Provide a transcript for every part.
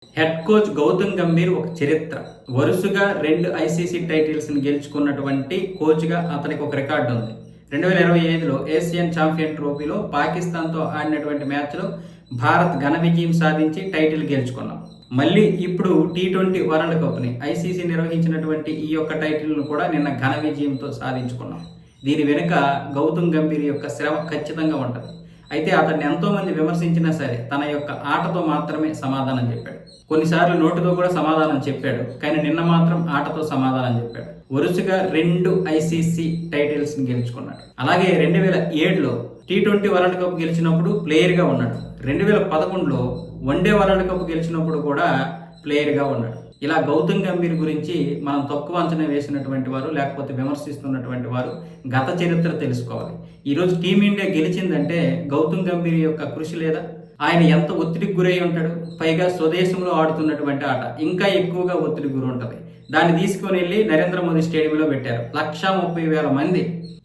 Head coach Gautam Gambhir ఒక చరిత్ర. వరుసగా 2 ఐసీసీ టైటిల్స్ని గెలుచుకున్నటువంటి కోచ్గా అతనికి ఒక రికార్డు ఉంది. 2025లో ఏషియన్ ఛాంపియన్ ట్రోఫీలో పాకిస్తాన్తో ఆడినటువంటి మ్యాచ్లో భారత్ ఘన విజయం సాధించి టైటిల్ గెలుచుకున్నాం. మళ్ళీ ఇప్పుడు T20 వరల్డ్ కప్ని ఐసీసీ నిర్వహించినటువంటి ఈ యొక్క టైటిల్ను కూడా నిన్న ఘన విజయంతో సాధించుకున్నాం. దీని వెనుక గౌతమ్ గంభీర్ యొక్క శ్రమ ఖచ్చితంగా ఉంటుంది. అయితే అతన్ని ఎంతోమంది విమర్శించినా సరే తన యొక్క ఆటతో మాత్రమే సమాధానం చెప్పాడు. కొన్నిసార్లు నోటితో కూడా సమాధానం చెప్పాడు, కానీ నిన్న మాత్రం ఆటతో సమాధానం చెప్పాడు. వరుసగా 2 ఐసీసీ టైటిల్స్ని గెలుచుకున్నాడు. అలాగే 2007లో T20 వరల్డ్ కప్ గెలిచినప్పుడు ప్లేయర్గా ఉన్నాడు. 2011లో వన్డే వరల్డ్ కప్ గెలిచినప్పుడు కూడా ప్లేయర్గా ఉన్నాడు. ఇలా గౌతమ్ గంభీర్ గురించి మనం తక్కువ అంచనా వేసినటువంటి వారు, లేకపోతే విమర్శిస్తున్నటువంటి వారు గత చరిత్ర తెలుసుకోవాలి. ఈరోజు టీమిండియా గెలిచిందంటే గౌతమ్ గంభీర్ యొక్క కృషి లేదా? ఆయన ఎంత ఒత్తిడికి గురై ఉంటాడు. పైగా స్వదేశంలో ఆడుతున్నటువంటి ఆట ఇంకా ఎక్కువగా ఒత్తిడికి గురి ఉంటుంది. దాన్ని తీసుకొని వెళ్ళి నరేంద్ర మోదీ స్టేడియంలో పెట్టారు. 130,000 మంది.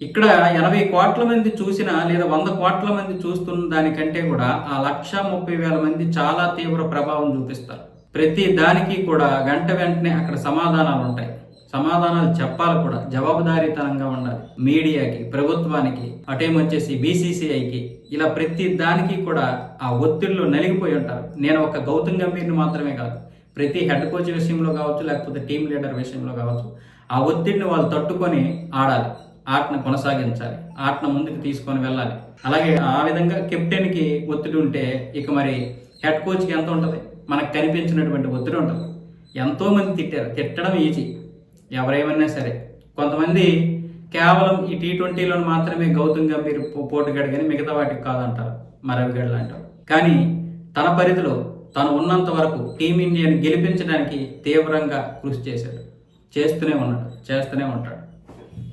ఇక్కడ 80 కోట్ల మంది చూసినా లేదా 100 కోట్ల మంది చూస్తున్న దానికంటే కూడా ఆ 130,000 మంది చాలా తీవ్ర ప్రభావం చూపిస్తారు. ప్రతి దానికి కూడా వెంటనే అక్కడ సమాధానాలు ఉంటాయి. సమాధానాలు చెప్పాలి కూడా, జవాబుదారీతనంగా ఉండాలి. మీడియాకి, ప్రభుత్వానికి, అటేమొచ్చేసి BCCIకి, ఇలా ప్రతి దానికి కూడా ఆ ఒత్తిడిలో నలిగిపోయి ఉంటారు. నేను ఒక గౌతమ్ గంభీర్ని మాత్రమే కాదు, ప్రతి హెడ్ కోచ్ విషయంలో కావచ్చు, లేకపోతే టీం లీడర్ విషయంలో కావచ్చు, ఆ ఒత్తిడిని వాళ్ళు తట్టుకొని ఆడాలి, ఆటను కొనసాగించాలి, ఆటను ముందుకు తీసుకొని వెళ్ళాలి. అలాగే ఆ విధంగా కెప్టెన్కి ఒత్తిడి ఉంటే ఇక మరి హెడ్ కోచ్కి ఎంత ఉంటుంది? మనకు కనిపించినటువంటి ఒత్తిడి ఉంటుంది. ఎంతోమంది తిట్టారు. తిట్టడం ఈజీ, ఎవరేమన్నా సరే. కొంతమంది కేవలం ఈ T20లో మాత్రమే గౌతమ్ గంభీర్ పోటుగాడు కానీ మిగతా వాటికి కాదంటారు, మరవిగాడు అంటారు. కానీ తన పరిధిలో తను ఉన్నంత వరకు టీమిండియాని గెలిపించడానికి తీవ్రంగా కృషి చేశాడు. చేస్తూనే ఉంటాడు.